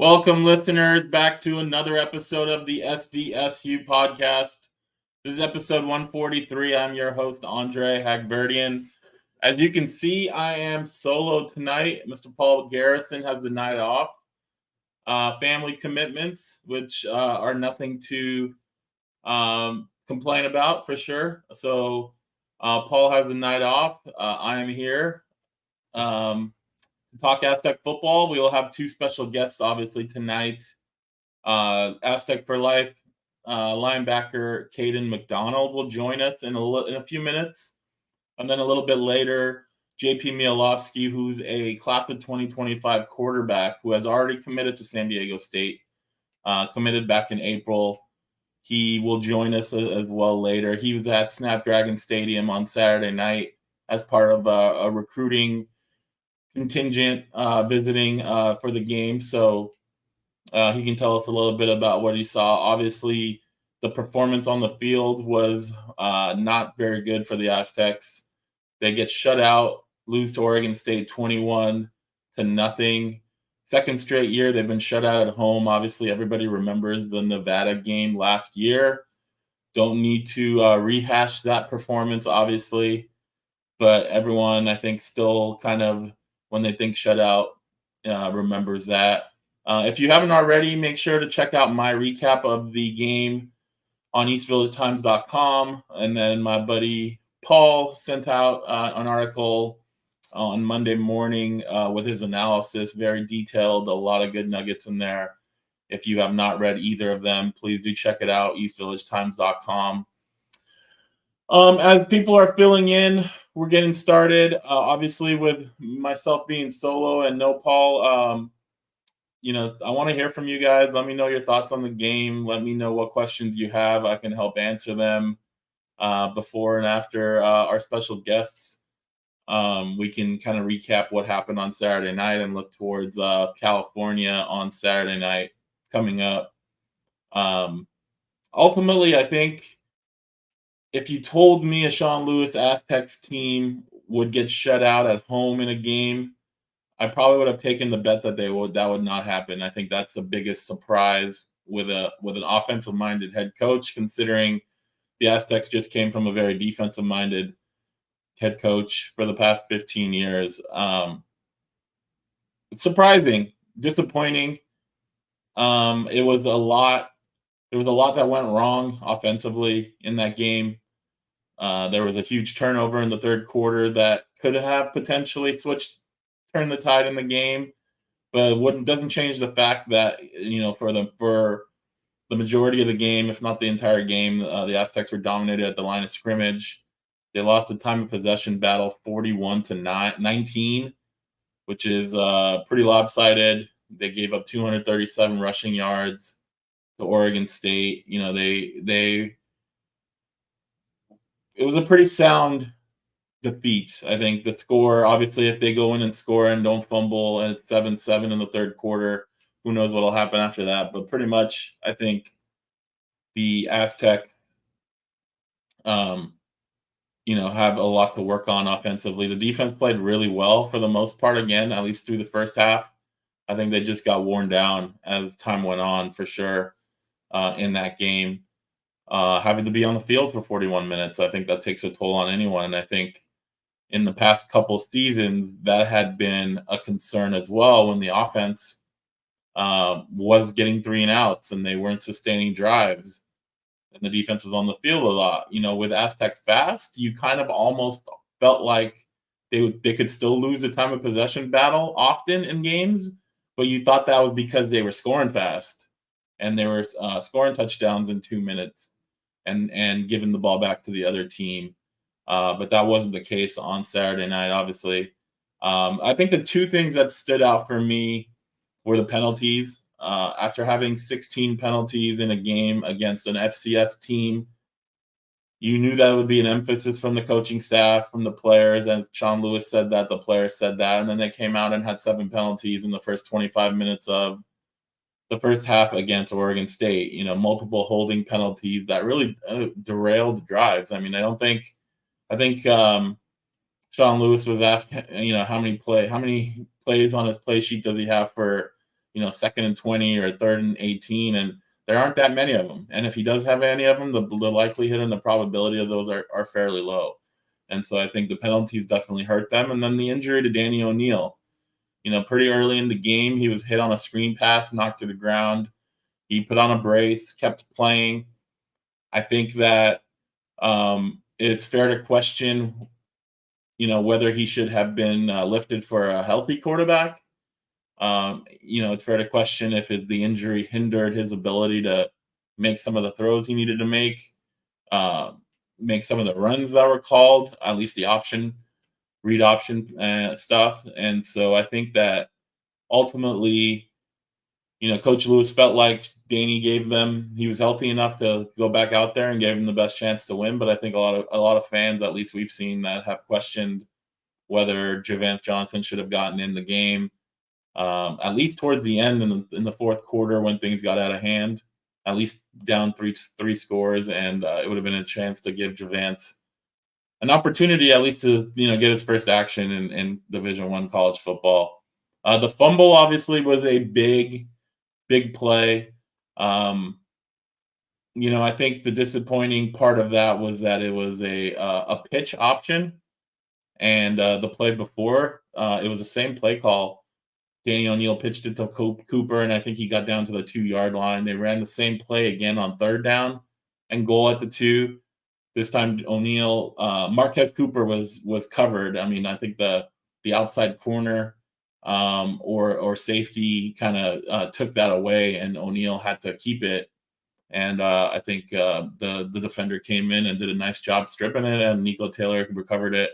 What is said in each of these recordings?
Welcome, listeners, back to another episode of the SDSU podcast. This is episode 143. I'm your host, Andre Haghverdian. As you can see, I am solo tonight. Mr. Paul Garrison has the night off. Family commitments, which are nothing to complain about for sure. So Paul has the night off. I am here. To talk Aztec football. We will have two special guests, obviously, tonight. Aztec for Life linebacker Caden McDonald will join us in a few minutes. And then a little bit later, JP Mialovski, who's a class of 2025 quarterback who has already committed to San Diego State, committed back in April. He will join us as well later. He was at Snapdragon Stadium on Saturday night as part of a recruiting contingent visiting for the game, so he can tell us a little bit about what he saw. Obviously, the performance on the field was not very good for the Aztecs. They get shut out, lose to Oregon State 21-0. Second straight year they've been shut out at home. Obviously, everybody remembers the Nevada game last year. Don't need to rehash that performance, obviously, but everyone, I think, still kind of, when they think shutout, remembers that. If you haven't already, make sure to check out my recap of the game on eastvillagetimes.com. And then my buddy Paul sent out an article on Monday morning with his analysis, very detailed, a lot of good nuggets in there. If you have not read either of them, please do check it out, eastvillagetimes.com. As people are filling in, we're getting started. Obviously, with myself being solo and no Paul, I want to hear from you guys. Let me know your thoughts on the game. Let me know what questions you have. I can help answer them before and after our special guests. We can kind of recap what happened on Saturday night and look towards California on Saturday night coming up. Ultimately, I think if you told me a Sean Lewis Aztecs team would get shut out at home in a game, I probably would have taken the bet that that would not happen. I think that's the biggest surprise with an offensive-minded head coach, considering the Aztecs just came from a very defensive-minded head coach for the past 15 years. It's surprising, disappointing. There was a lot that went wrong offensively in that game. There was a huge turnover in the third quarter that could have potentially turned the tide in the game, but doesn't change the fact that for the majority of the game, if not the entire game, the Aztecs were dominated at the line of scrimmage. They lost a time of possession battle 41-19, which is pretty lopsided. They gave up 237 rushing yards to Oregon State. It was a pretty sound defeat. I think the score, obviously, if they go in and score and don't fumble and it's 7-7 in the third quarter, who knows what will happen after that. But pretty much, I think the Aztecs, have a lot to work on offensively. The defense played really well for the most part, again, at least through the first half. I think they just got worn down as time went on, for sure, in that game. Having to be on the field for 41 minutes, I think that takes a toll on anyone. And I think in the past couple seasons, that had been a concern as well when the offense was getting 3-and-outs and they weren't sustaining drives and the defense was on the field a lot. With Aztec Fast, you kind of almost felt like they could still lose a time of possession battle often in games, but you thought that was because they were scoring fast and they were scoring touchdowns in 2 minutes and giving the ball back to the other team. But that wasn't the case on Saturday night, obviously. I think the two things that stood out for me were the penalties. After having 16 penalties in a game against an FCS team, you knew that would be an emphasis from the coaching staff, from the players, and Sean Lewis said that, the players said that, and then they came out and had 7 penalties in the first 25 minutes of the first half against Oregon State. Multiple holding penalties that really derailed drives. I mean, I think Sean Lewis was asked, how many plays on his play sheet does he have for second and 20 or third and 18, and there aren't that many of them. And if he does have any of them, the likelihood and the probability of those are fairly low. And so I think the penalties definitely hurt them. And then the injury to Danny O'Neal, pretty early in the game, he was hit on a screen pass, knocked to the ground. He put on a brace, kept playing. I think that it's fair to question, whether he should have been lifted for a healthy quarterback. It's fair to question if the injury hindered his ability to make some of the throws he needed to uh, make some of the runs that were called, at least the read option stuff. And so I think that ultimately, Coach Lewis felt like Danny he was healthy enough to go back out there and gave him the best chance to win. But I think a lot of fans, at least we've seen, that have questioned whether Javance Johnson should have gotten in the game, at least towards the end in the fourth quarter when things got out of hand, at least down three scores, and it would have been a chance to give Javance an opportunity at least to get his first action in Division I college football. The fumble obviously was a big play. I think the disappointing part of that was that it was a pitch option, and the play before, it was the same play call. Danny O'Neal pitched it to Cooper, and I think he got down to the 2-yard line. They ran the same play again on third down and goal at the 2. This time, Marquez Cooper was covered. I mean, I think the outside corner or safety kind of took that away, and O'Neal had to keep it. And I think the defender came in and did a nice job stripping it, and Nico Taylor recovered it.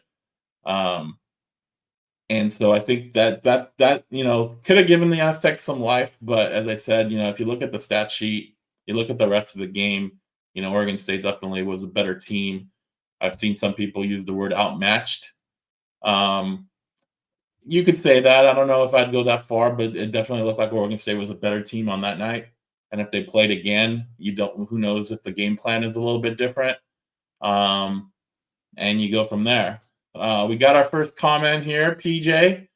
And so I think that could have given the Aztecs some life. But as I said, if you look at the stat sheet, you look at the rest of the game, Oregon State definitely was a better team. I've seen some people use the word outmatched. You could say that. I don't know if I'd go that far, but it definitely looked like Oregon State was a better team on that night. And if they played again, who knows if the game plan is a little bit different. And you go from there. We got our first comment here, PJ,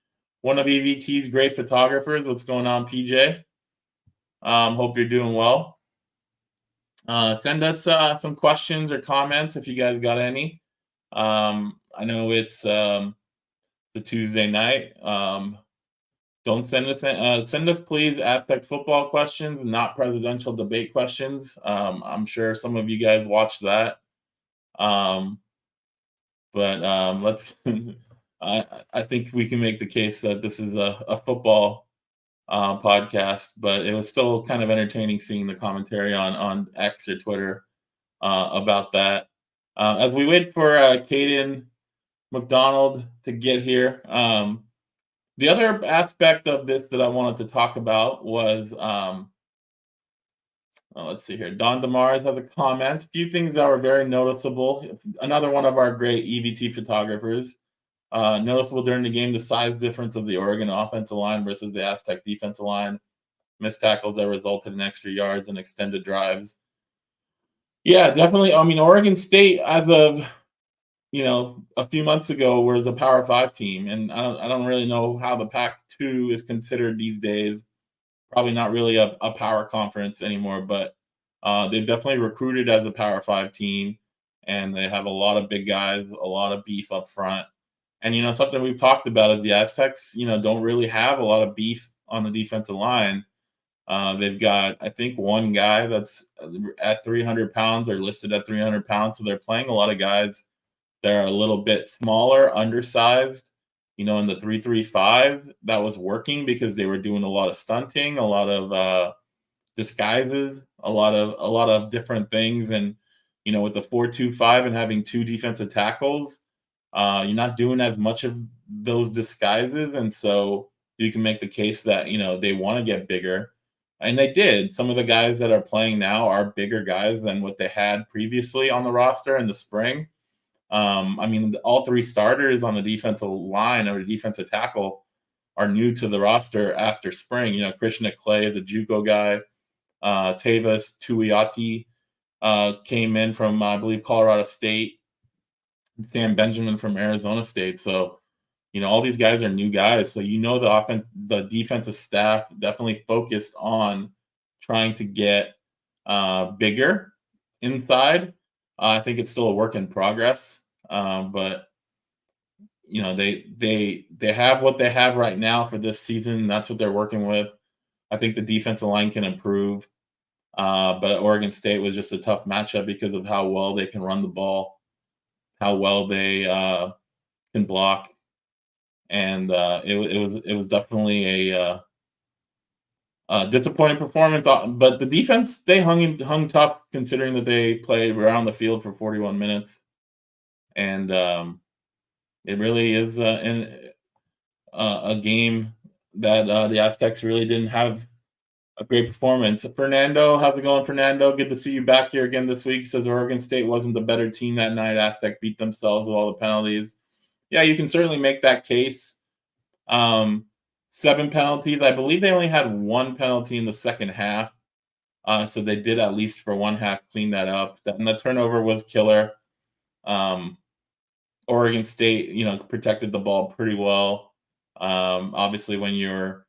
one of EVT's great photographers. What's going on, PJ? Hope you're doing well. Send us some questions or comments if you guys got any. I know it's the Tuesday night. Don't send us please Aztec football questions, not presidential debate questions. I'm sure some of you guys watched that. But let's. I think we can make the case that this is a football podcast, but it was still kind of entertaining seeing the commentary on X or Twitter about that. As we wait for Caden McDonald to get here, the other aspect of this that I wanted to talk about was, let's see here. Don DeMars has a comment. A few things that were very noticeable. Another one of our great EVT photographers. Noticeable during the game, the size difference of the Oregon offensive line versus the Aztec defensive line. Missed tackles that resulted in extra yards and extended drives. Yeah, definitely. I mean, Oregon State, as of a few months ago, was a Power 5 team, and I don't really know how the Pac-2 is considered these days. Probably not really a power conference anymore, but they've definitely recruited as a Power 5 team, and they have a lot of big guys, a lot of beef up front. And something we've talked about is the Aztecs, don't really have a lot of beef on the defensive line. They've got, I think, one guy that's at 300 pounds or listed at 300 pounds, so they're playing a lot of guys that are a little bit smaller, undersized. In the 3-3-5, that was working because they were doing a lot of stunting, a lot of disguises, a lot of different things. And with the 4-2-5 and having 2 defensive tackles, you're not doing as much of those disguises, and so you can make the case that they want to get bigger, and they did. Some of the guys that are playing now are bigger guys than what they had previously on the roster in the spring. I mean, all 3 starters on the defensive line or defensive tackle are new to the roster after spring. Krishna Clay is a JUCO guy. Tavis Tuiati came in from, I believe, Colorado State. Sam Benjamin from Arizona State. So, all these guys are new guys, so the defensive staff definitely focused on trying to get bigger inside. I think it's still a work in progress, but they have what they have right now for this season. That's what they're working with. I think the defensive line can improve, but Oregon State was just a tough matchup because of how well they can run the ball, how well they can block, and it was definitely a disappointing performance. But the defense they hung tough considering that they played around the field for 41 minutes, and it really is a game that the Aztecs really didn't have a great performance. Fernando, how's it going, Fernando? Good to see you back here again this week. Says Oregon State wasn't the better team that night. Aztec beat themselves with all the penalties. Yeah, you can certainly make that case. 7 penalties. I believe they only had 1 penalty in the second half. So they did at least for one half clean that up. And the turnover was killer. Oregon State, protected the ball pretty well. Obviously, when you're,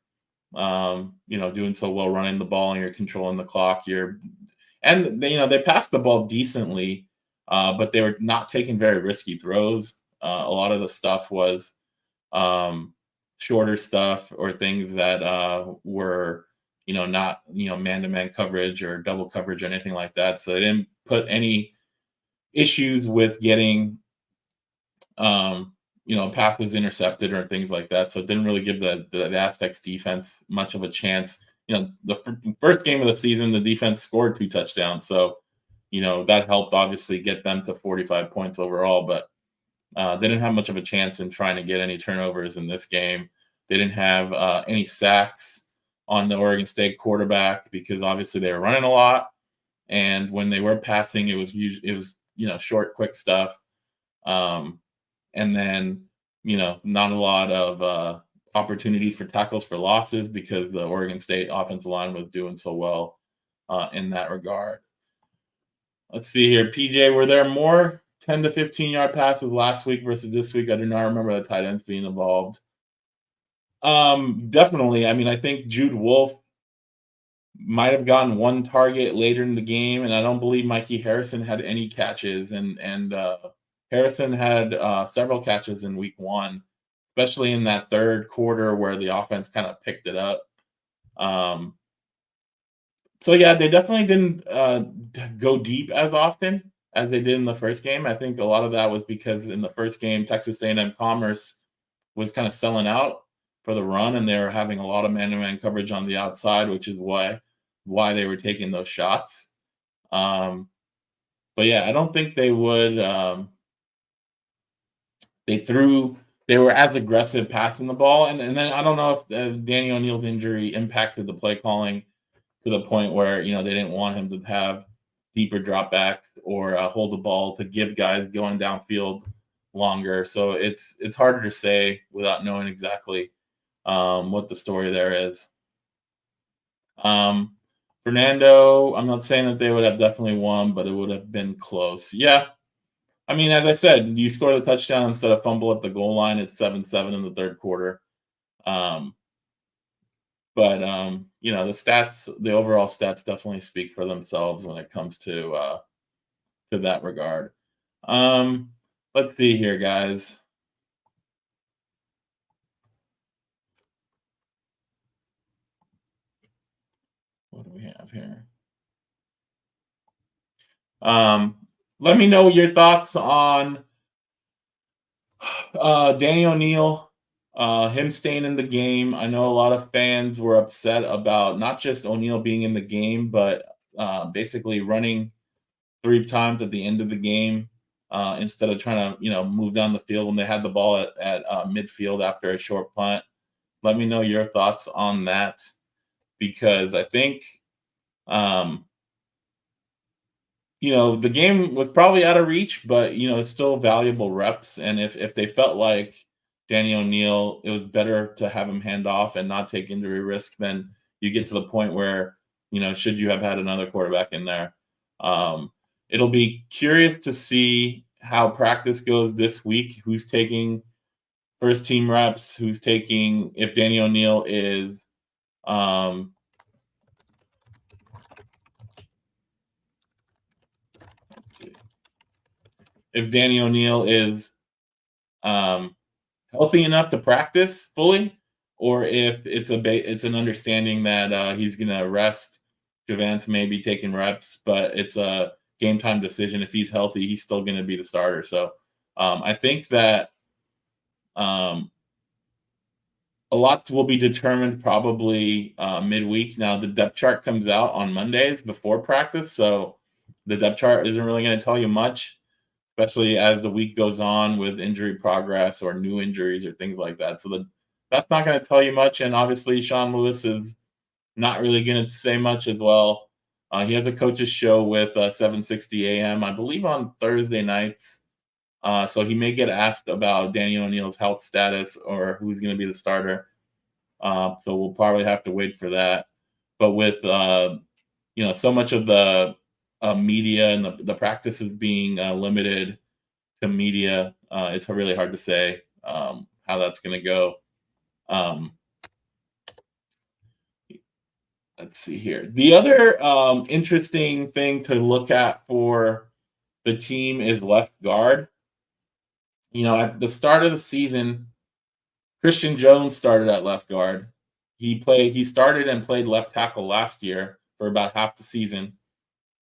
doing so well running the ball and you're controlling the clock, they passed the ball decently, but they were not taking very risky throws. A lot of the stuff was shorter stuff or things that were, not, man-to-man coverage or double coverage or anything like that. So they didn't put any issues with getting passes intercepted or things like that. So it didn't really give the Aztecs defense much of a chance. The first game of the season, the defense scored 2 touchdowns. So, that helped obviously get them to 45 points overall, but they didn't have much of a chance in trying to get any turnovers in this game. They didn't have any sacks on the Oregon State quarterback because obviously they were running a lot. And when they were passing, it was short, quick stuff. And then, not a lot of opportunities for tackles for losses because the Oregon State offensive line was doing so well in that regard. Let's see here. PJ, were there more 10 to 15-yard passes last week versus this week? I do not remember the tight ends being involved. Definitely. I mean, I think Jude Wolf might have gotten 1 target later in the game, and I don't believe Mikey Harrison had any catches. And Harrison had several catches in week 1, especially in that third quarter where the offense kind of picked it up. So yeah, they definitely didn't go deep as often as they did in the first game. I think a lot of that was because in the first game, Texas A&M Commerce was kind of selling out for the run, and they were having a lot of man-to-man coverage on the outside, which is why they were taking those shots. But yeah, I don't think they would. They were as aggressive passing the ball, and then I don't know if Danny O'Neill's injury impacted the play calling to the point where they didn't want him to have deeper dropbacks or hold the ball to give guys going downfield longer. So it's harder to say without knowing exactly what the story there is. Fernando, I'm not saying that they would have definitely won, but it would have been close. Yeah. I mean, as I said, you score the touchdown instead of fumble at the goal line. It's 7-7 in the third quarter. But the overall stats definitely speak for themselves when it comes to that regard. Let's see here, guys. What do we have here? Let me know your thoughts on Danny O'Neill, him staying in the game. I know a lot of fans were upset about not just O'Neill being in the game, but basically running 3 times at the end of the game instead of trying to move down the field when they had the ball at midfield after a short punt. Let me know your thoughts on that because I think the game was probably out of reach, but it's still valuable reps. And if they felt like Danny O'Neill, it was better to have him hand off and not take injury risk, then you get to the point where should you have had another quarterback in there. It'll be curious to see how practice goes this week. Who's taking first team reps, who's taking, if Danny O'Neal is, um, let's see, if Danny O'Neal is um, healthy enough to practice fully, or if it's an understanding that he's gonna rest Javance, maybe taking reps, but it's a game time decision. If he's healthy, he's still gonna be the starter. So I think that um, a lot will be determined probably midweek. Now the depth chart comes out on Mondays before practice, so the depth chart isn't really going to tell you much, especially as the week goes on with injury progress or new injuries or things like that. So that's not going to tell you much. And obviously, Sean Lewis is not really going to say much as well. He has a coaches show with 7:60 a.m. I believe on Thursday nights. So he may get asked about Danny O'Neal's health status or who's going to be the starter. So we'll probably have to wait for that. But with so much of the media and the practices being limited to media, it's really hard to say how that's going to go. Um, let's see here. The other interesting thing to look at for the team is left guard. At the start of the season, Christian Jones started at left guard. He started and played left tackle last year for about half the season.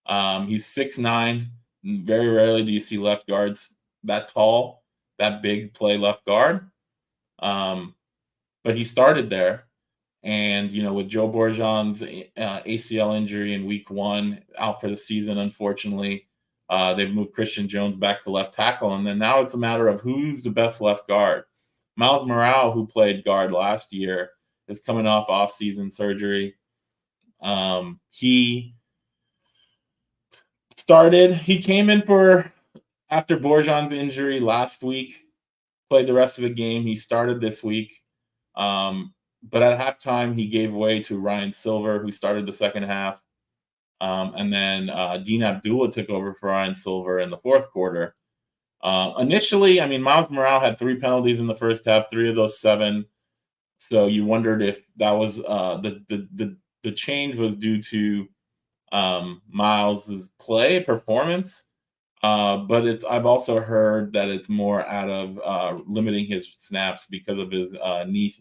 He's 6'9". Very rarely do you see left guards that tall, that big play left guard. But he started there. And, with Joe Borjon's ACL injury in week 1 out for the season, unfortunately, they've moved Christian Jones back to left tackle. And then now it's a matter of who's the best left guard. Miles Morale, who played guard last year, is coming off off-season surgery. He came in after Borjon's injury last week, played the rest of the game. He started this week. But at halftime, he gave way to Ryan Silver, who started the second half. And then Dean Abdullah took over for Ryan Silver in the fourth quarter. Initially, Miles Morale had 3 penalties in the first half, 3 of those 7. So you wondered if that was the change was due to Miles's play performance. But I've also heard that it's more out of limiting his snaps because of his knee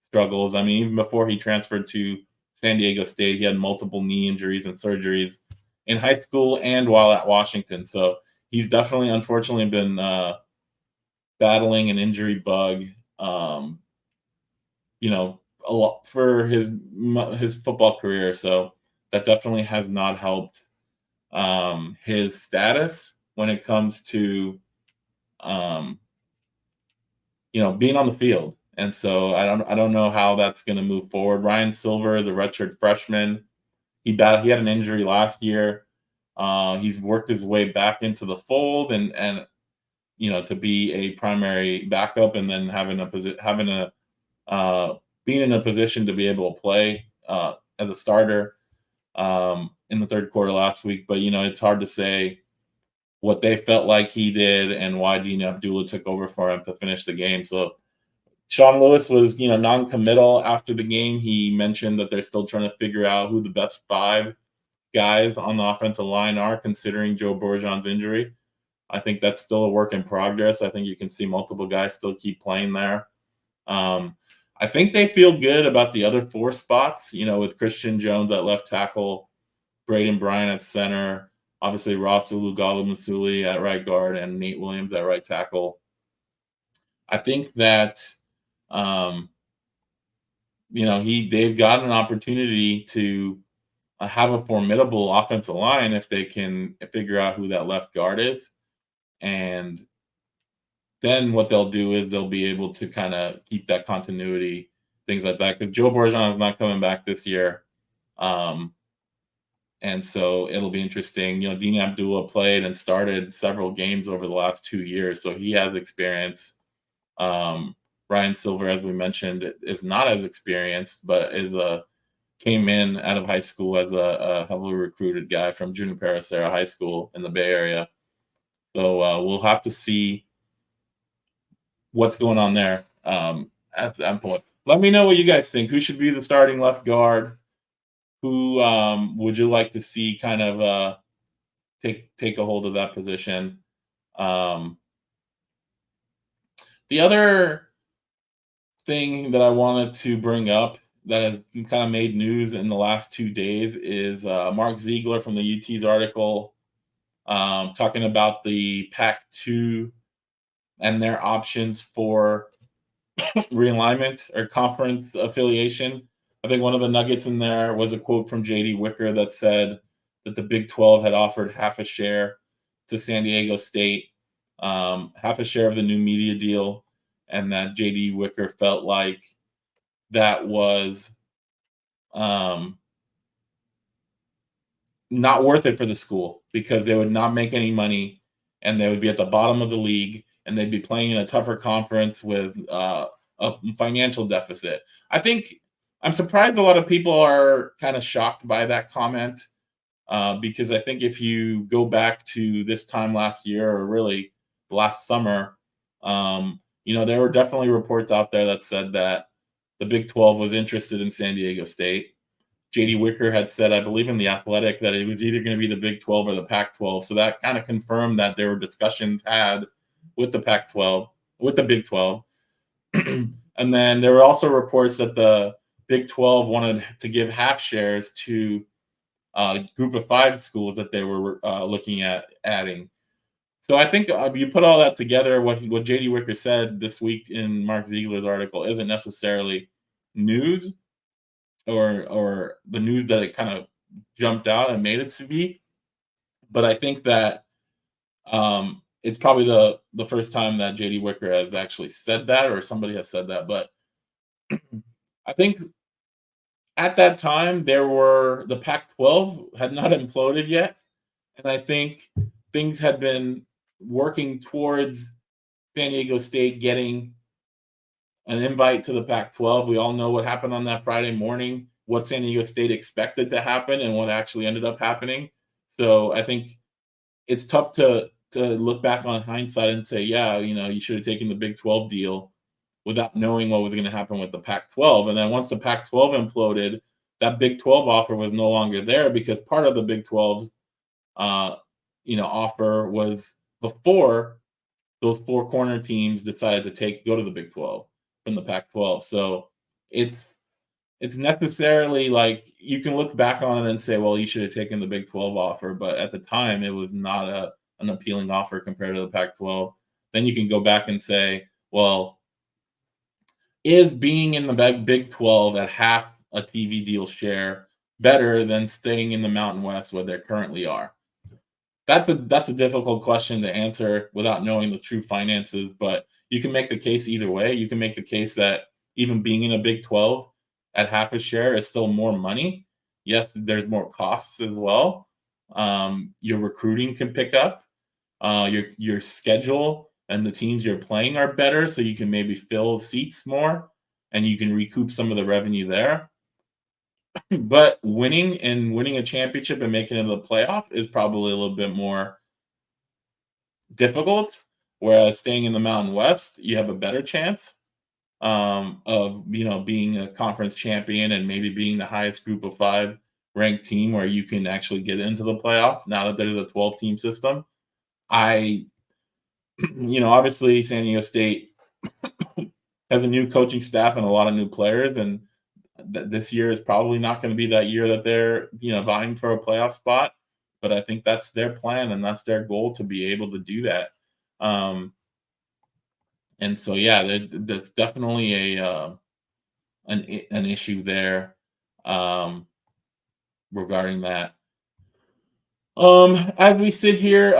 struggles. Even before he transferred to San Diego State, he had multiple knee injuries and surgeries in high school and while at Washington. So he's definitely, unfortunately, been battling an injury bug. A lot for his football career. So that definitely has not helped his status when it comes to being on the field. And so I don't know how that's going to move forward. Ryan Silver is a redshirt freshman. He had an injury last year. He's worked his way back into the fold and to be a primary backup, and then being in a position to be able to play as a starter in the third quarter last week. But it's hard to say what they felt like he did and why Dean Abdullah took over for him to finish the game. So Sean Lewis was, non-committal after the game. He mentioned that they're still trying to figure out who the best 5 guys on the offensive line are, considering Joe Borjon's injury. I think that's still a work in progress. I think you can see multiple guys still keep playing there. I think they feel good about the other 4 spots, with Christian Jones at left tackle, Braden Bryan at center, obviously Ross Ulugalu-Masuli at right guard, and Nate Williams at right tackle. I think that they've got an opportunity to have a formidable offensive line if they can figure out who that left guard is. And then what they'll do is they'll be able to kind of keep that continuity, things like that. Because Joe Borjon is not coming back this year. And so it'll be interesting. Dean Abdullah played and started several games over the last 2 years, so he has experience. Ryan Silver, as we mentioned, is not as experienced, but came in out of high school as a heavily recruited guy from Junipero Serra High School in the Bay Area. So we'll have to see what's going on there. at that point. Let me know what you guys think. Who should be the starting left guard? Who would you like to see kind of take a hold of that position? Um, the other thing that I wanted to bring up that has kind of made news in the last 2 days is Mark Ziegler from the UT's article talking about the Pac-2 and their options for realignment or conference affiliation. I think one of the nuggets in there was a quote from JD Wicker that said that the Big 12 had offered half a share to San Diego State, half a share of the new media deal, and that JD Wicker felt like that was um, not worth it for the school because they would not make any money and they would be at the bottom of the league and they'd be playing in a tougher conference with a financial deficit. I think I'm surprised a lot of people are kind of shocked by that comment because I think if you go back to this time last year or really last summer, there were definitely reports out there that said that the Big 12 was interested in San Diego State. JD Wicker had said, I believe in the Athletic, that it was either going to be the Big 12 or the Pac 12. So that kind of confirmed that there were discussions had with the Pac 12, with the Big 12. And then there were also reports that the Big 12 wanted to give half shares to a group of 5 schools that they were looking at adding. So I think you put all that together, what JD Wicker said this week in Mark Ziegler's article isn't necessarily news or the news that it kind of jumped out and made it to be. But I think that it's probably the first time that JD Wicker has actually said that, or somebody has said that. But I think at that time the Pac-12 had not imploded yet, and I think things had been working towards San Diego State getting an invite to the Pac-12. We all know what happened on that Friday morning, what San Diego State expected to happen and what actually ended up happening. So I think it's tough to look back on hindsight and say, yeah, you should have taken the Big 12 deal without knowing what was going to happen with the Pac-12. And then once the Pac-12 imploded, that Big 12 offer was no longer there because part of the Big 12's offer was before those 4 corner teams decided to go to the Big 12 from the Pac-12. So it's necessarily like you can look back on it and say, well, you should have taken the Big 12 offer, but at the time it was not an appealing offer compared to the Pac-12. Then you can go back and say, well, is being in the Big 12 at half a TV deal share better than staying in the Mountain West where they currently are? That's a difficult question to answer without knowing the true finances, but you can make the case either way. You can make the case that even being in a Big 12 at half a share is still more money. Yes, there's more costs as well. Your recruiting can pick up. Your schedule and the teams you're playing are better, so you can maybe fill seats more, and you can recoup some of the revenue there. But winning a championship and making it to the playoff is probably a little bit more difficult. Whereas staying in the Mountain West, you have a better chance of being a conference champion and maybe being the highest group of 5 ranked team where you can actually get into the playoff. Now that there's a 12-team system, obviously San Diego State has a new coaching staff and a lot of new players, and this year is probably not going to be that year that they're vying for a playoff spot, but I think that's their plan and that's their goal to be able to do that. And so yeah, that's definitely an issue there regarding that. As we sit here,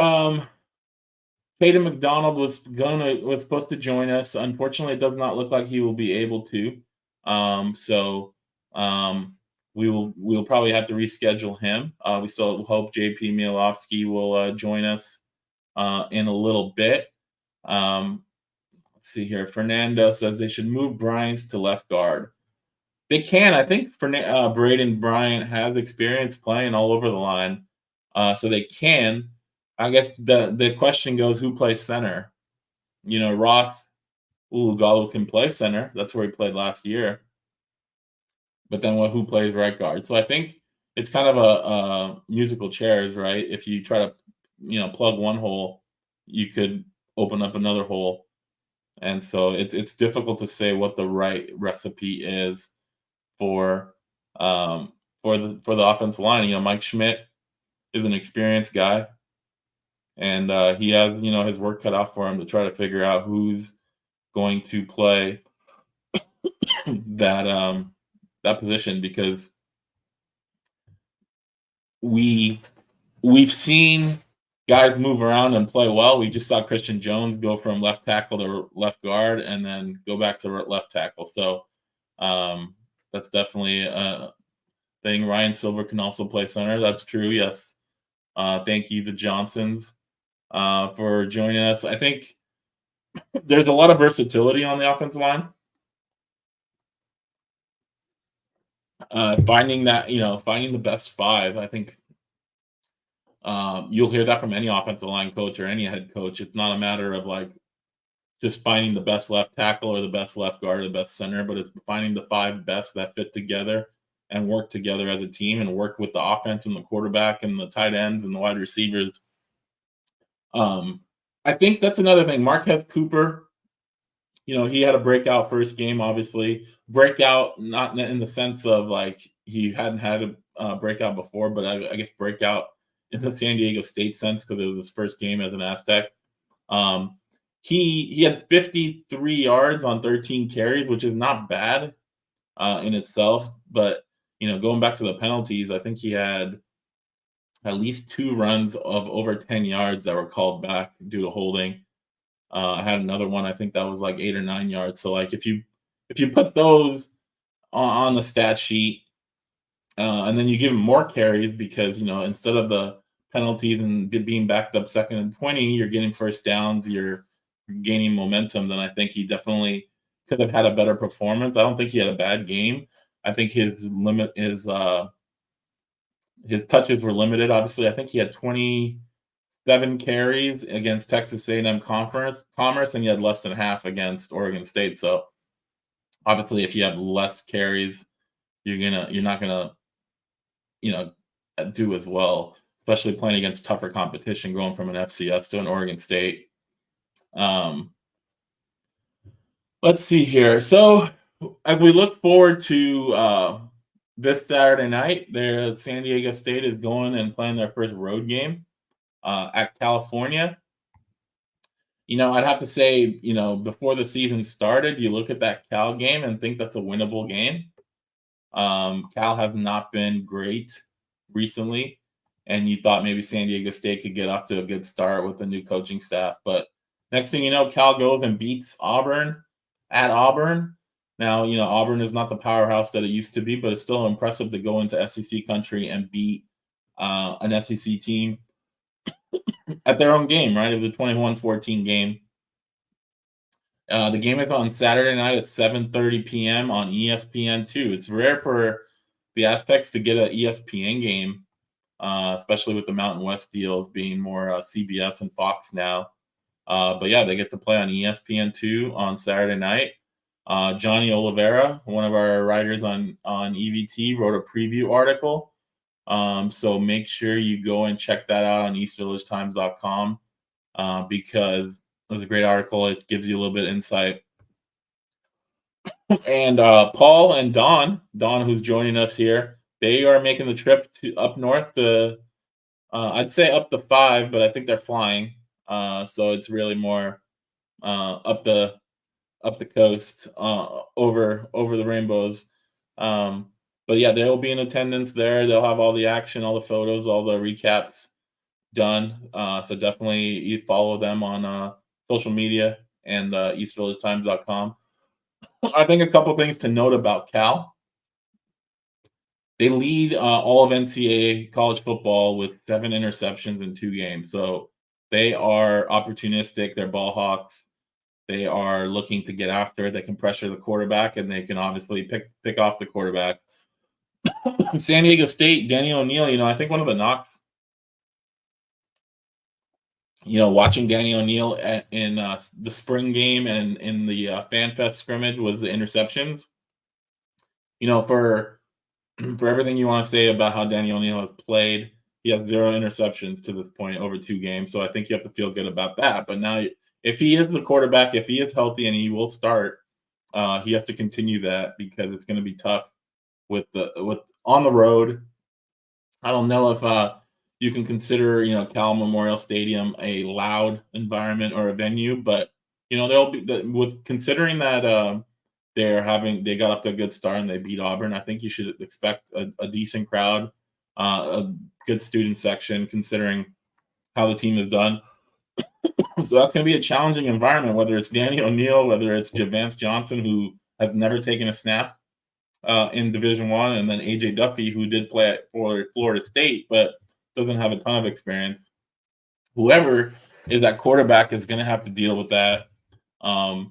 Peyton McDonald was supposed to join us. Unfortunately, it does not look like he will be able to. So we'll probably have to reschedule him. We still hope JP Mialovski will join us in a little bit. Let's see here. Fernando says they should move Bryant to left guard. They can. I think Braden Bryant has experience playing all over the line, so they can. I guess the question goes, who plays center? Ross Ulugalo can play center. That's where he played last year. But then who plays right guard? So I think it's kind of a musical chairs, right? If you try to, plug one hole, you could open up another hole, and so it's difficult to say what the right recipe is for for the offensive line. Mike Schmidt is an experienced guy, and he has his work cut out for him to try to figure out who's going to play that that position because we we've seen guys move around and play well. We just saw Christian Jones go from left tackle to left guard and then go back to left tackle. So that's definitely a thing. Ryan Silver can also play center. That's true. Yes. Thank you, the Johnsons, for joining us. I think there's a lot of versatility on the offensive line. Finding that, finding the best five, I think you'll hear that from any offensive line coach or any head coach. It's not a matter of like just finding the best left tackle or the best left guard or the best center, but it's finding the five best that fit together and work together as a team and work with the offense and the quarterback and the tight ends and the wide receivers. I think that's another thing. Marquez Cooper, he had a breakout first game, obviously. Breakout, not in the sense of like he hadn't had a breakout before, but I guess breakout in the San Diego State sense because it was his first game as an Aztec. Um, he had 53 yards on 13 carries, which is not bad in itself. But going back to the penalties, I think he had at least 2 runs of over 10 yards that were called back due to holding. I had another one. I think that was like 8 or 9 yards. So like if you put those on the stat sheet, and then you give him more carries because instead of the penalties and being backed up 2nd and 20, you're getting first downs, you're gaining momentum. Then I think he definitely could have had a better performance. I don't think he had a bad game. I think his touches were limited. Obviously, I think he had 27 carries against Texas A&M Commerce, and he had less than half against Oregon State. So obviously, if you have less carries, you're not gonna do as well, especially playing against tougher competition, going from an FCS to an Oregon State. Let's see here. So as we look forward to this Saturday night, San Diego State is going and playing their first road game at California. I'd have to say, before the season started, you look at that Cal game and think that's a winnable game. Cal has not been great recently, and you thought maybe San Diego State could get off to a good start with the new coaching staff. But next thing you know, Cal goes and beats Auburn at Auburn. Now, Auburn is not the powerhouse that it used to be, but it's still impressive to go into SEC country and beat an SEC team at their own game, right? It was a 21-14 game. The game is on Saturday night at 7:30 p.m. on ESPN2. It's rare for the Aztecs to get an ESPN game, especially with the Mountain West deals being more CBS and Fox now. But yeah, they get to play on ESPN2 on Saturday night. Johnny Oliveira, one of our writers on EVT, wrote a preview article. So make sure you go and check that out on eastvillagetimes.com because it was a great article. It gives you a little bit of insight. And Paul and Don, who's joining us here, they are making the trip to up north to, I'd say up to 5, but I think they're flying. So it's really more up the coast, over the rainbows. But yeah, they'll be in attendance there. They'll have all the action, all the photos, all the recaps done. So definitely you follow them on social media and eastvillagetimes.com. I think a couple things to note about Cal. They lead all of NCAA college football with 7 interceptions in 2 games. So they are opportunistic. They're ball hawks. They are looking to get after. They can pressure the quarterback, and they can obviously pick off the quarterback. San Diego State, Danny O'Neill, I think one of the knocks Watching Danny O'Neal in the spring game and in the Fan Fest scrimmage was the interceptions. For for everything you want to say about how Danny O'Neal has played, he has 0 interceptions to this point over 2 games. So I think you have to feel good about that. But now, if he is the quarterback, if he is healthy and he will start, he has to continue that because it's going to be tough with on the road. I don't know if you can consider Cal Memorial Stadium a loud environment or a venue, but they'll be with considering that they got off to a good start and they beat Auburn. I think you should expect a decent crowd, a good student section, considering how the team has done. So that's going to be a challenging environment, whether it's Danny O'Neal, whether it's Javance Johnson, who has never taken a snap in Division One, and then AJ Duffy, who did play for Florida State, but doesn't have a ton of experience. Whoever is at quarterback is going to have to deal with that, and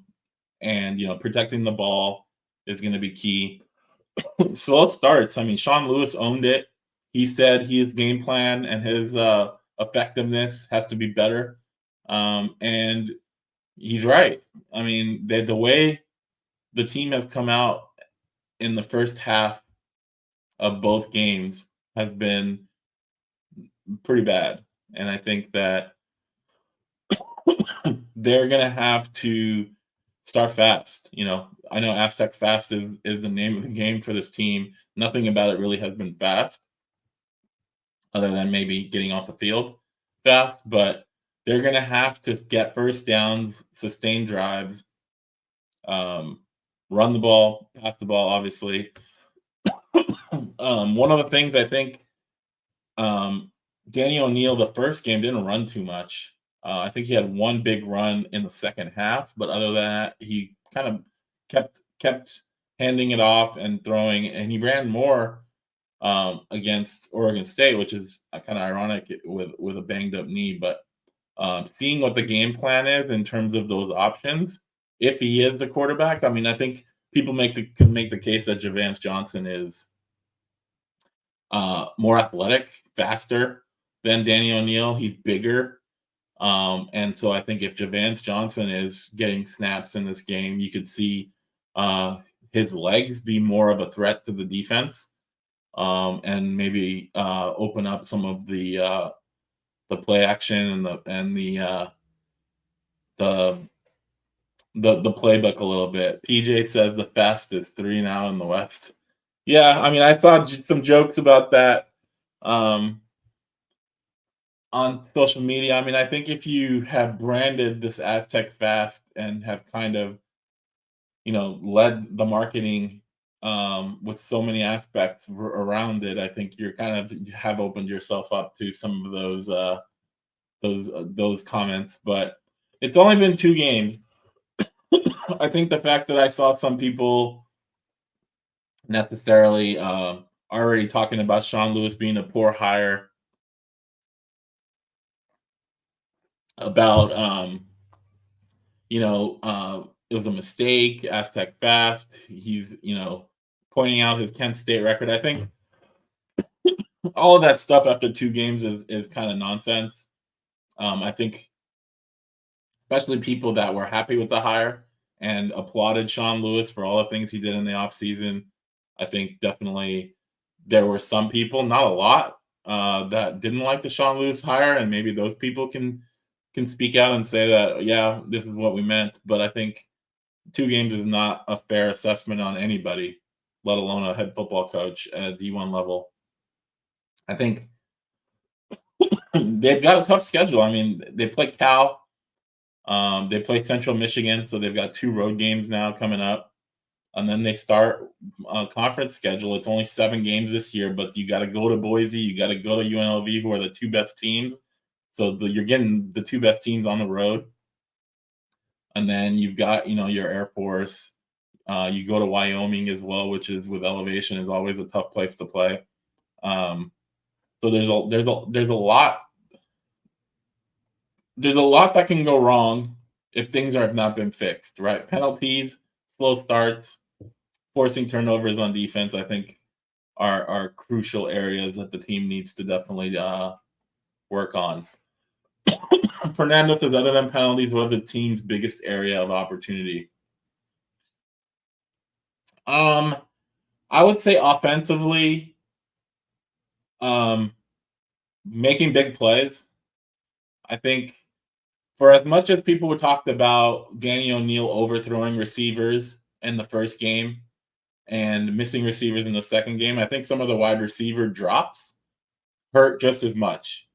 protecting the ball is going to be key. Slow starts. I mean, Sean Lewis owned it. He said his game plan and his effectiveness has to be better, and he's right. I mean, the way the team has come out in the first half of both games has been pretty bad. And I think that they're going to have to start fast. I know Aztec Fast is the name of the game for this team. Nothing about it really has been fast, other than maybe getting off the field fast. But they're going to have to get first downs, sustain drives, run the ball, pass the ball, obviously. One of the things I think Danny O'Neal, the first game, didn't run too much. I think he had one big run in the second half, but other than that, he kind of kept handing it off and throwing, and he ran more against Oregon State, which is kind of ironic with a banged up knee. But seeing what the game plan is in terms of those options, if he is the quarterback, I mean, I think people can make the case that Javance Johnson is more athletic, faster than Danny O'Neal. He's bigger. And so I think if Javance Johnson is getting snaps in this game, you could see his legs be more of a threat to the defense, and maybe open up some of the play action and the playbook a little bit. PJ says the fastest 3 now in the West. Yeah, I mean, I saw some jokes about that on social media. I mean, I think if you have branded this Aztec Fast and have kind of, led the marketing with so many aspects around it, I think you're kind of have opened yourself up to some of those comments. But it's only been 2 games. I think the fact that I saw some people necessarily already talking about Sean Lewis being a poor hire, about it was a mistake, Aztec Fast. He's pointing out his Kent State record. I think all of that stuff after 2 games is kind of nonsense. I think especially people that were happy with the hire and applauded Sean Lewis for all the things he did in the offseason. I think definitely there were some people, not a lot, that didn't like the Sean Lewis hire, and maybe those people can speak out and say that, yeah, this is what we meant. But I think 2 games is not a fair assessment on anybody, let alone a head football coach at D1 level. I think they've got a tough schedule. I mean, they play Cal, they play Central Michigan, so they've got 2 road games now coming up. And then they start a conference schedule. It's only 7 games this year, but you got to go to Boise, you got to go to UNLV, who are the 2 best teams. So you're getting the 2 best teams on the road. And then you've got, your Air Force. You go to Wyoming as well, which is with elevation is always a tough place to play. So there's a lot that can go wrong if things have not been fixed, right? Penalties, slow starts, forcing turnovers on defense, I think are crucial areas that the team needs to definitely work on. Fernando says, other than penalties, what are the team's biggest area of opportunity? Um, I would say offensively, um, making big plays. I think for as much as people were talked about Danny O'Neil overthrowing receivers in the first game and missing receivers in the second game, I think some of the wide receiver drops hurt just as much.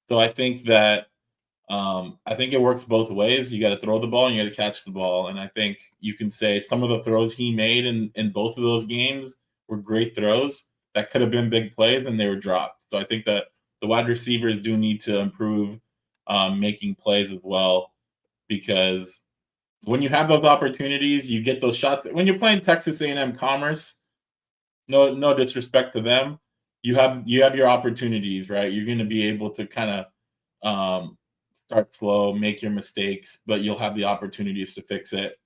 So I think it works both ways. You got to throw the ball and you got to catch the ball. And I think you can say some of the throws he made in both of those games were great throws that could have been big plays and they were dropped. So I think that the wide receivers do need to improve making plays as well because when you have those opportunities, you get those shots. When you're playing Texas A&M Commerce, no disrespect to them, you have your opportunities, right? You're going to be able to kind of um, start slow, make your mistakes, but you'll have the opportunities to fix it.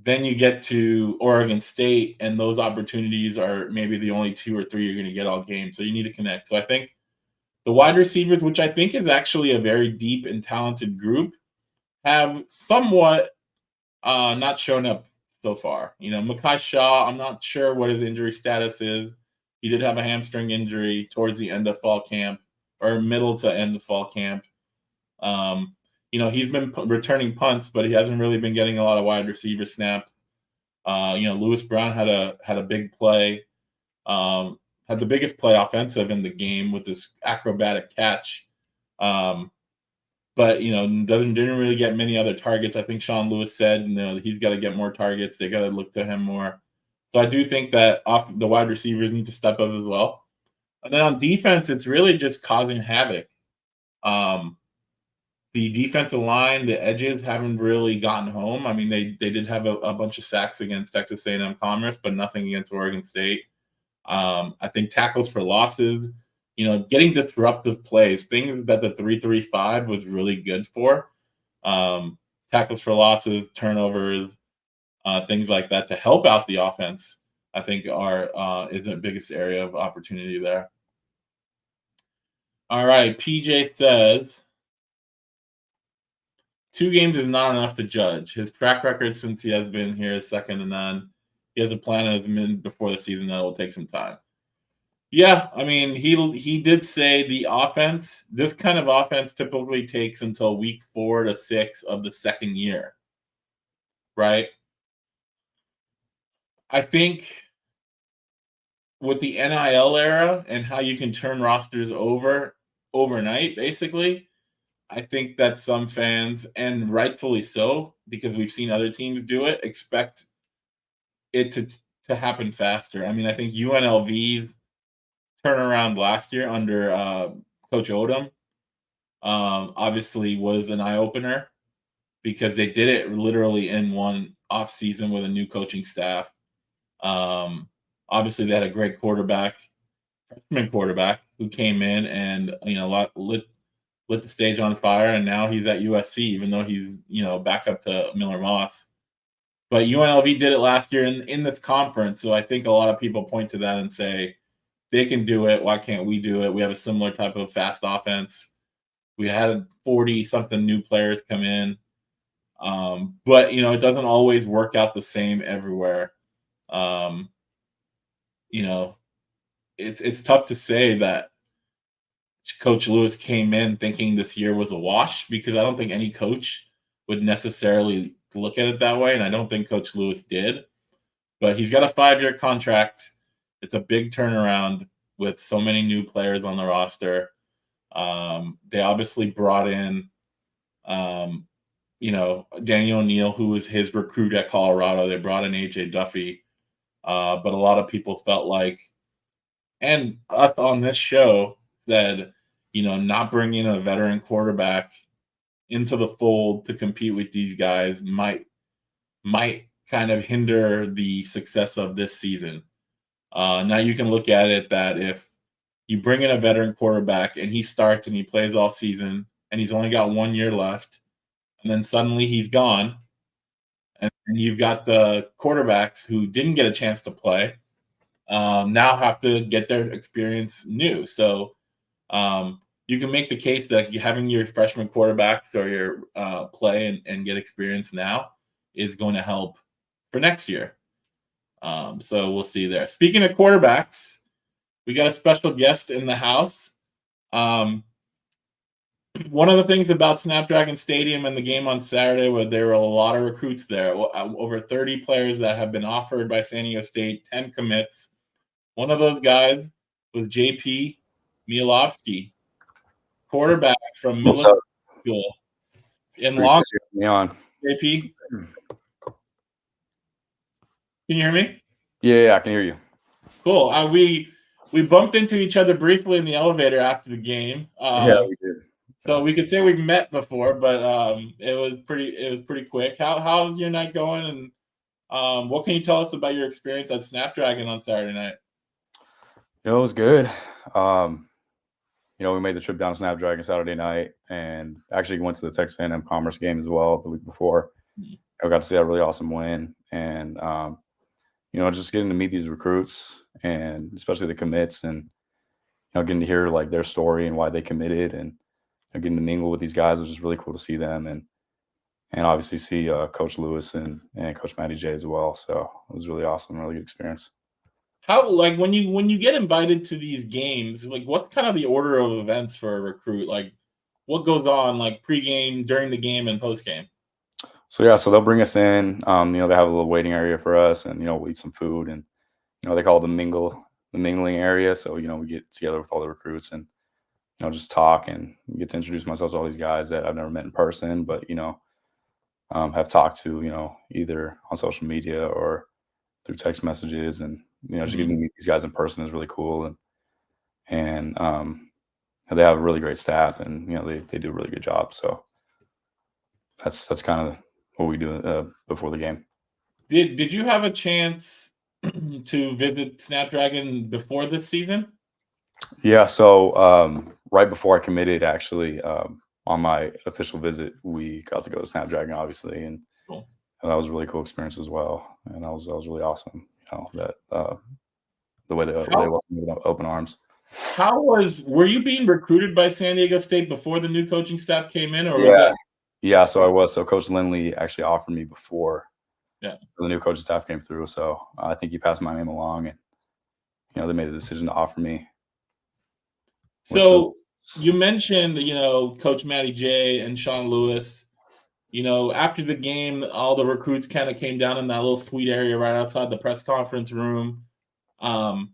Then you get to Oregon State, and those opportunities are maybe the only two or three you're going to get all game. So you need to connect. So I think the wide receivers, which I think is actually a very deep and talented group, have somewhat not shown up so far. Makai Shaw, I'm not sure what his injury status is. He did have a hamstring injury towards the end of fall camp or middle to end of fall camp. Um, he's been returning punts, but he hasn't really been getting a lot of wide receiver snaps. Lewis Brown had a big play, um, had the biggest play offensive in the game with this acrobatic catch. Um, but didn't really get many other targets. I think Sean Lewis said he's got to get more targets. They got to look to him more. So I do think that off the wide receivers need to step up as well. And then on defense, it's really just causing havoc. Um, the defensive line, the edges haven't really gotten home. I mean, they did have a bunch of sacks against Texas A&M Commerce, but nothing against Oregon State. I think tackles for losses, getting disruptive plays, things that the 3-3-5 was really good for. Um, Tackles for losses, turnovers, things like that to help out the offense. I think are is the biggest area of opportunity there. All right, PJ says 2 games is not enough to judge. His track record since he has been here is second to none. He has a plan as mid before the season that will take some time. Yeah, I mean, he did say the offense, this kind of offense typically takes until week 4 to 6 of the second year, right? I think with the NIL era and how you can turn rosters over overnight, basically, I think that some fans, and rightfully so, because we've seen other teams do it, expect it to happen faster. I mean, I think UNLV's turnaround last year under Coach Odom obviously was an eye opener because they did it literally in one off season with a new coaching staff. Um, Obviously, they had a great freshman quarterback who came in and lit the stage on fire, and now he's at USC, even though he's back up to Miller Moss. But UNLV did it last year in this conference, so I think a lot of people point to that and say they can do it. Why can't we do it? We have a similar type of fast offense. We had 40 something new players come in, but it doesn't always work out the same everywhere. Um, you know, it's tough to say that Coach Lewis came in thinking this year was a wash because I don't think any coach would necessarily look at it that way, and I don't think Coach Lewis did. But he's got a 5-year contract. It's a big turnaround with so many new players on the roster. They obviously brought in, Danny O'Neil, who was his recruit at Colorado. They brought in AJ Duffy, but a lot of people felt like, and us on this show said, not bringing a veteran quarterback into the fold to compete with these guys might kind of hinder the success of this season. Now you can look at it that if you bring in a veteran quarterback and he starts and he plays all season and he's only got 1 year left, and then suddenly he's gone, and you've got the quarterbacks who didn't get a chance to play now have to get their experience new. So you can make the case that having your freshman quarterbacks or your play and get experience now is going to help for next year. So we'll see there. Speaking of quarterbacks, we got a special guest in the house. One of the things about Snapdragon Stadium and the game on Saturday was there were a lot of recruits there. Over 30 players that have been offered by San Diego State, 10 commits. One of those guys was JP Mialovski, quarterback from What's Millikan up? High School in Appreciate Long. you having me on. JP, can you hear me? Yeah, I can hear you. Cool. We bumped into each other briefly in the elevator after the game. Yeah, we did. So we could say we've met before, but it was pretty quick. How's your night going, and what can you tell us about your experience at Snapdragon on Saturday night? It was good. We made the trip down to Snapdragon Saturday night, and actually went to the Texas A&M Commerce game as well the week before. I got to see a really awesome win, and just getting to meet these recruits, and especially the commits, and getting to hear like their story and why they committed, and getting to mingle with these guys was just really cool to see them, and obviously see Coach Lewis and Coach Matty J as well. So it was really awesome, really good experience. How, like, when you get invited to these games, like, what's kind of the order of events for a recruit? Like, what goes on, like, pregame, during the game, and postgame? So yeah, so they'll bring us in. They have a little waiting area for us, and we'll eat some food, and they call it the mingling area. So we get together with all the recruits and just talk, and get to introduce myself to all these guys that I've never met in person, but have talked to either on social media or through text messages, and just getting to meet these guys in person is really cool, and they have a really great staff, and they do a really good job. So that's kind of what we do before the game. Did you have a chance to visit Snapdragon before this season? Yeah, so right before I committed, actually, on my official visit, we got to go to Snapdragon, obviously, and Cool. that was a really cool experience as well, and that was really awesome. That the way they welcomed me with open arms. Were you being recruited by San Diego State before the new coaching staff came in, or was Yeah, that? yeah. So I was. So Coach Lindley actually offered me before Yeah. the new coaching staff came through. So I think he passed my name along, and they made the decision to offer me. So you mentioned, Coach Matty J and Sean Lewis. After the game, all the recruits kind of came down in that little suite area right outside the press conference room. After,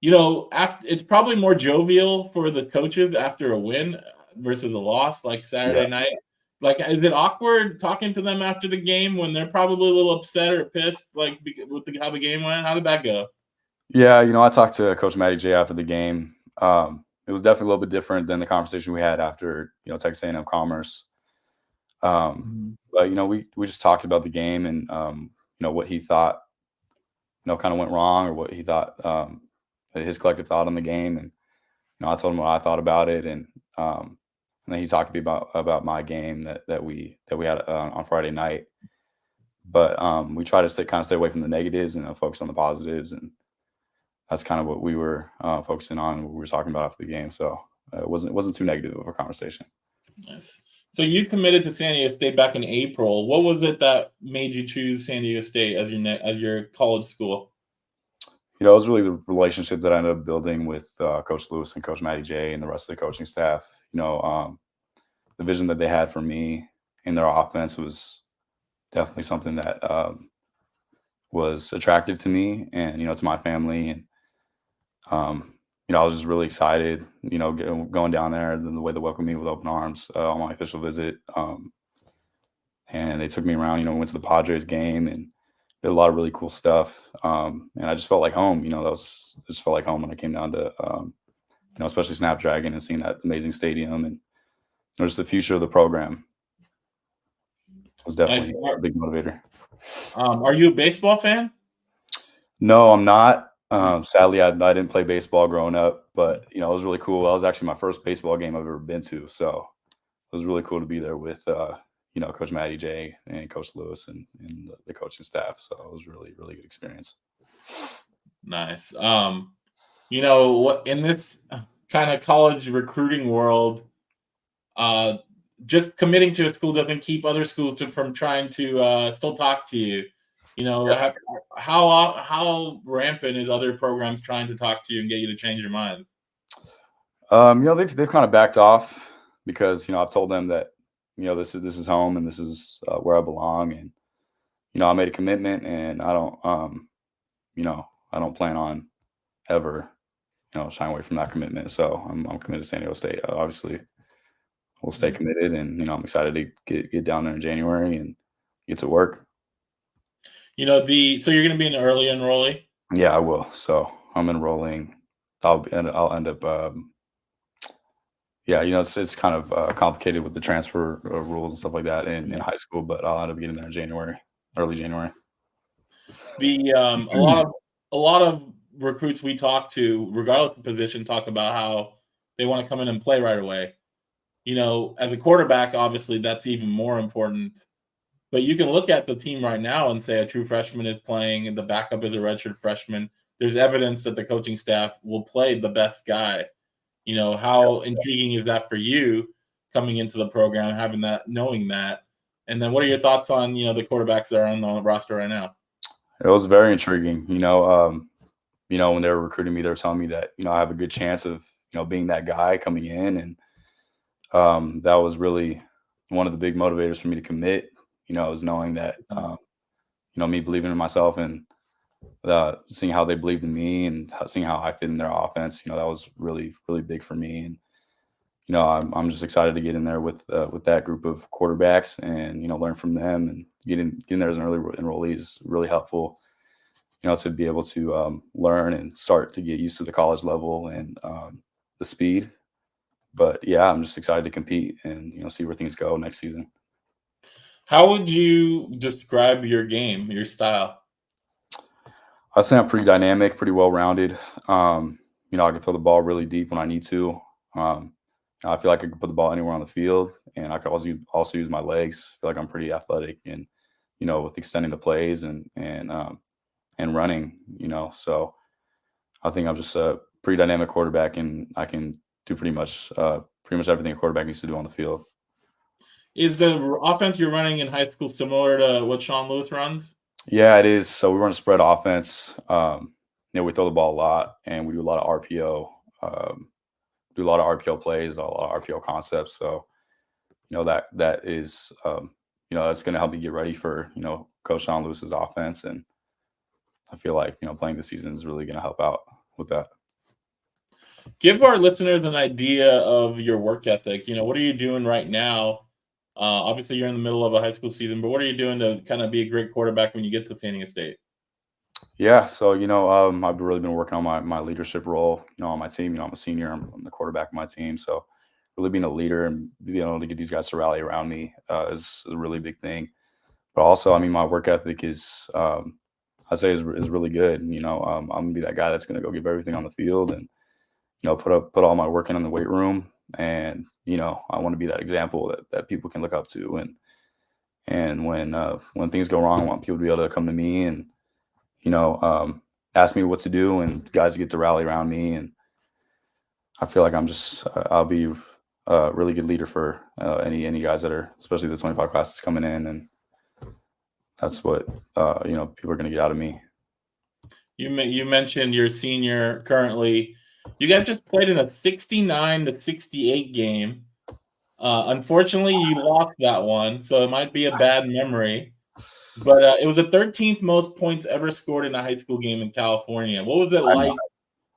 it's probably more jovial for the coaches after a win versus a loss, like Saturday night. Like, is it awkward talking to them after the game when they're probably a little upset or pissed, like, with how the game went? How did that go? Yeah, I talked to Coach Matty J after the game. It was definitely a little bit different than the conversation we had after Texas A&M Commerce. But we just talked about the game, and what he thought kind of went wrong, or what he thought his collective thought on the game, and I told him what I thought about it, and then he talked to me about my game that we had on Friday night. But we try to stay away from the negatives and focus on the positives, and that's kind of what we were focusing on, what we were talking about after the game. So it wasn't too negative of a conversation. Nice. So you committed to San Diego State back in April. What was it that made you choose San Diego State as your college school? It was really the relationship that I ended up building with Coach Lewis and Coach Matty J and the rest of the coaching staff. The vision that they had for me in their offense was definitely something that was attractive to me and, to my family. And, I was just really excited, going down there, and the way they welcomed me with open arms on my official visit. And they took me around, we went to the Padres game and did a lot of really cool stuff. And I just felt like home, just felt like home when I came down to, especially Snapdragon, and seeing that amazing stadium, and just the future of the program was definitely a big motivator. Are you a baseball fan? No, I'm not. Sadly, I didn't play baseball growing up, but it was really cool. That was actually my first baseball game I've ever been to, so it was really cool to be there with Coach Matty J and Coach Lewis and the coaching staff. So it was really, really good experience. Nice. What in this kind of college recruiting world, uh, just committing to a school doesn't keep other schools from trying to still talk to you. You know, how rampant is other programs trying to talk to you and get you to change your mind? They've kind of backed off because I've told them that this is home and this is where I belong, and I made a commitment, and I don't plan on ever shying away from that commitment. So I'm committed to San Diego State. Obviously, we'll stay Mhm. committed, and I'm excited to get down there in January and get to work. So you're going to be an early enrollee. Yeah, I will. So I'm enrolling. I'll end up. Yeah, it's kind of complicated with the transfer rules and stuff like that in Yeah. high school, but I'll end up getting there in January, early January. The a lot of recruits we talk to, regardless of position, talk about how they want to come in and play right away. As a quarterback, obviously that's even more important. But you can look at the team right now and say a true freshman is playing and the backup is a redshirt freshman. There's evidence that the coaching staff will play the best guy. How intriguing is that for you coming into the program, having that, knowing that? And then what are your thoughts on, the quarterbacks that are on the roster right now? It was very intriguing. When they were recruiting me, they were telling me that I have a good chance of being that guy coming in, and that was really one of the big motivators for me to commit. Is knowing that me believing in myself and seeing how they believed in me and seeing how I fit in their offense. That was really really big for me, and I'm just excited to get in there with that group of quarterbacks and learn from them, and getting there as an early enrollee is really helpful. To be able to learn and start to get used to the college level and the speed. But yeah, I'm just excited to compete and see where things go next season. How would you describe your game, your style? I say I'm pretty dynamic, pretty well rounded. I can throw the ball really deep when I need to. Um, I feel like I can put the ball anywhere on the field, and I can also use my legs. I feel like I'm pretty athletic, and with extending the plays and running. So I think I'm just a pretty dynamic quarterback, and I can do pretty much everything a quarterback needs to do on the field. Is the offense you're running in high school similar to what Sean Lewis runs? Yeah, it is. So we run a spread offense. We throw the ball a lot, and we do a lot of RPO. Do a lot of RPO plays, a lot of RPO concepts. So that is that's going to help me get ready for Coach Sean Lewis's offense, and I feel like playing the season is really going to help out with that. Give our listeners an idea of your work ethic. What are you doing right now? Obviously, you're in the middle of a high school season, but what are you doing to kind of be a great quarterback when you get to San Diego State? Yeah, so I've really been working on my leadership role, on my team. I'm a senior. I'm the quarterback of my team, so really being a leader and being able to get these guys to rally around me is a really big thing. But also, I mean, my work ethic is, I say, is really good. I'm gonna be that guy that's gonna go give everything on the field and put all my work in the weight room, and I want to be that example that people can look up to, and when things go wrong, I want people to be able to come to me and you know, um, ask me what to do, and guys get to rally around me. And I feel like I'll be a really good leader for any guys that are, especially the 25 classes coming in. And that's what, people are going to get out of me. You mentioned your senior currently. You guys just played in a 69-68 game. Unfortunately, you lost that one, so it might be a bad memory. But it was the 13th most points ever scored in a high school game in California. What was it I know. like It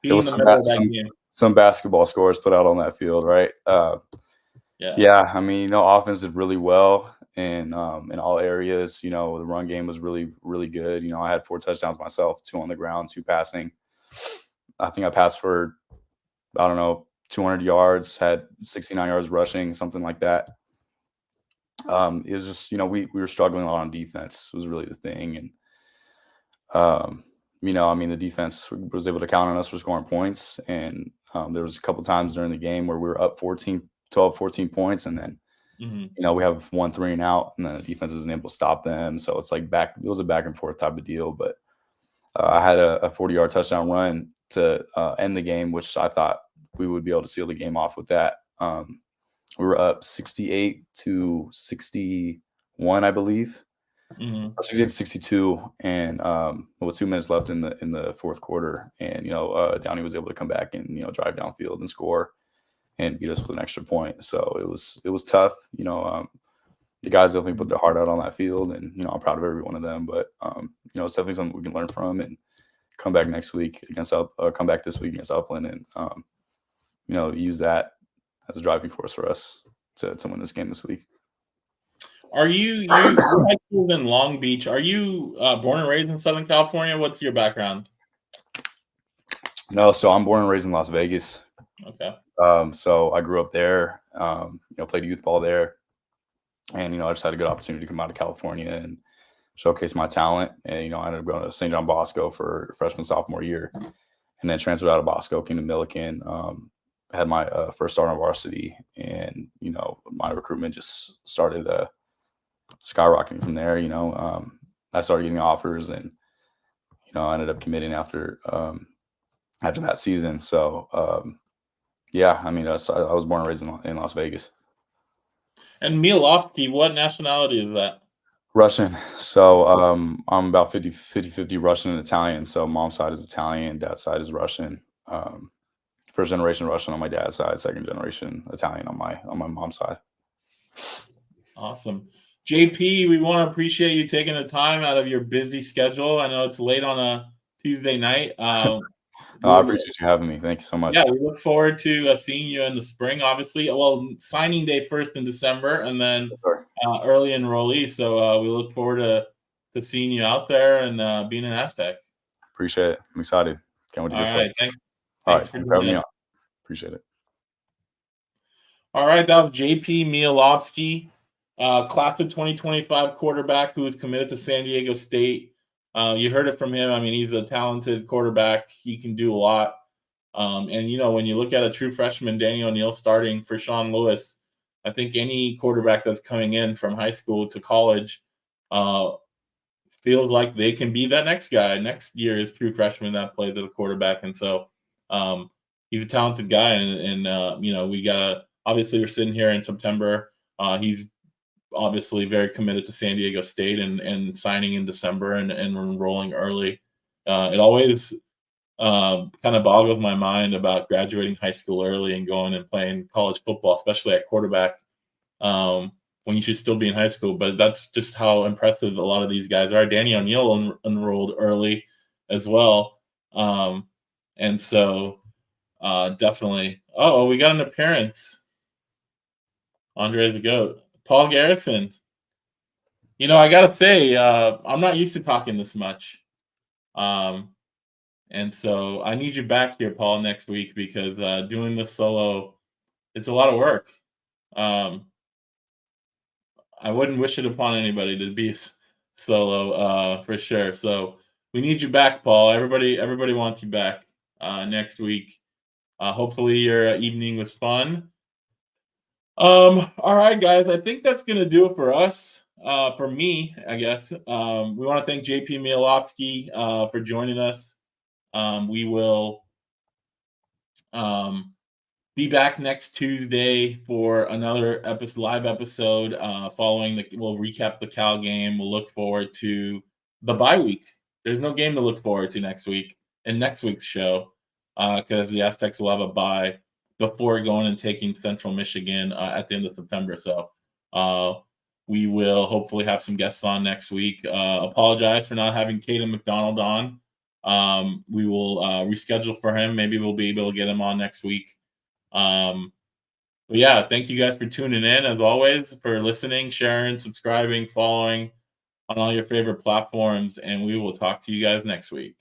being in was the middle of that game? some basketball scores put out on that field, right? Yeah. Yeah, I mean, offense did really well in all areas. The run game was really, really good. I had 4 touchdowns myself, 2 on the ground, 2 passing. I think I passed for, I don't know, 200 yards, had 69 yards rushing, something like that. It was just, we were struggling a lot on defense was really the thing. And, I mean, the defense was able to count on us for scoring points. And there was a couple times during the game where we were up 12, 14 points. And then, Mhm. we have 1 3 and out, and then the defense isn't able to stop them. So it's like it was a back and forth type of deal. But I had a 40-yard touchdown run to end the game, which I thought we would be able to seal the game off with that. We were up 68-61, I believe. 68-62, and with 2 minutes left in the fourth quarter, and Downey was able to come back and drive downfield and score and beat us with an extra point. So it was tough. The guys definitely put their heart out on that field, and I'm proud of every one of them. But it's definitely something we can learn from and come back this week against Upland, and use that as a driving force for us to win this game this week. Are you high school in Long Beach? Are you born and raised in Southern California? What's your background? No, so I'm born and raised in Las Vegas. Okay. So I grew up there. Played youth ball there, and I just had a good opportunity to come out of California and showcase my talent. And I ended up going to St. John Bosco for freshman sophomore year, and then transferred out of Bosco, came to Millikan. Had my first start on varsity, and my recruitment just started skyrocketing from there. I started getting offers, and I ended up committing after that season. So yeah, I mean, I was born and raised in Las Vegas. And Mialovski, what nationality is that? Russian. So I'm about 50-50 Russian and Italian. So mom's side is Italian, dad's side is Russian. First generation Russian on my dad's side, second generation Italian on my mom's side. Awesome. JP, we want to appreciate you taking the time out of your busy schedule. I know it's late on a Tuesday night. I appreciate you having me. Thank you so much. Yeah, we look forward to seeing you in the spring, obviously. Well, signing day first in December, and then early enrollee. So we look forward to seeing you out there and being an Aztec. Appreciate it. I'm excited. Can't wait to get started. Thanks for having me on. Appreciate it. All right, that was JP Mialovski, class of 2025 quarterback who is committed to San Diego State. You heard it from him. I mean, he's a talented quarterback. He can do a lot. And, when you look at a true freshman, Danny O'Neill starting for Sean Lewis, I think any quarterback that's coming in from high school to college feels like they can be that next guy. Next year is true freshman that plays at a quarterback. And so he's a talented guy. And we got to – obviously, we're sitting here in September. He's obviously very committed to San Diego State and signing in December and enrolling early. It always kind of boggles my mind about graduating high school early and going and playing college football, especially at quarterback, when you should still be in high school. But that's just how impressive a lot of these guys are. Danny O'Neill enrolled early as well. And so definitely. Oh, we got an appearance. Andre's a goat. Paul Garrison. I got to say, I'm not used to talking this much. And so I need you back here, Paul, next week because doing this solo, it's a lot of work. I wouldn't wish it upon anybody to be solo for sure. So we need you back, Paul. Everybody wants you back next week. Hopefully your evening was fun. All right, guys. I think that's gonna do it for us. For me, I guess. We want to thank JP Mialovski for joining us. We will be back next Tuesday for another live episode. We'll recap the Cal game. We'll look forward to the bye week. There's no game to look forward to next week in next week's show because the Aztecs will have a bye before going and taking Central Michigan at the end of September. So we will hopefully have some guests on next week. Apologize for not having Caden McDonald on. We will reschedule for him. Maybe we'll be able to get him on next week. But yeah, thank you guys for tuning in, as always, for listening, sharing, subscribing, following on all your favorite platforms, and we will talk to you guys next week.